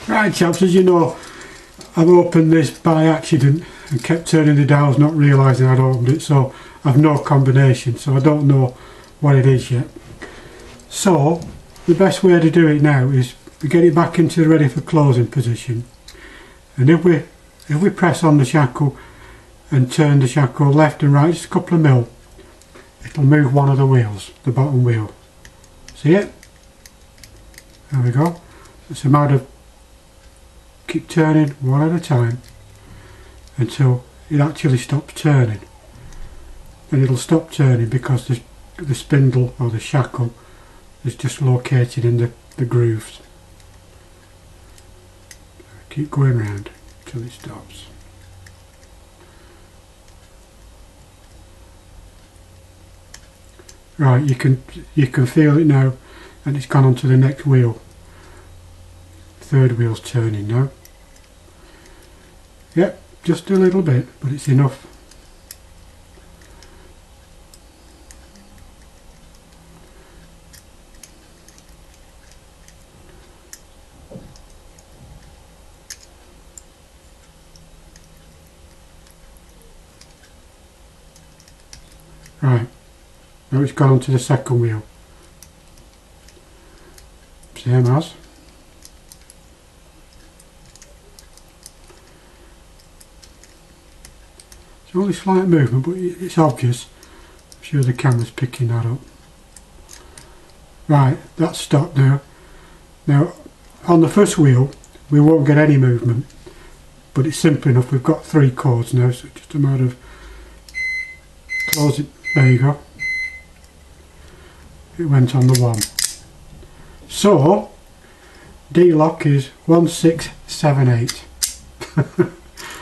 Right chaps, as you know, I've opened this by accident and kept turning the dials not realising I'd opened it, so I've no combination, so I don't know what it is yet. So the best way to do it now is we get it back into the ready for closing position, and if we press on the shackle and turn the shackle left and right just a couple of mil, it'll move one of the wheels, the bottom wheel. See it? There we go. It's a matter of keep turning one at a time until it actually stops turning, and it'll stop turning because the spindle or the shackle is just located in the grooves. Keep going round till it stops. Right, you can feel it now, and it's gone on to the next wheel. Third wheel's turning now. Yep, just a little bit, but it's enough. Right, now it's gone on to the second wheel. Same as. It's only slight movement, but it's obvious. I'm sure the camera's picking that up. Right, that's stopped now. Now, on the first wheel, we won't get any movement, but it's simple enough. We've got 3 chords now, so it's just a matter of closing. There you go. It went on the 1. So, D-lock is 1678.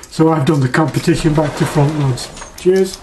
So I've done the competition back to front, lads. Cheers.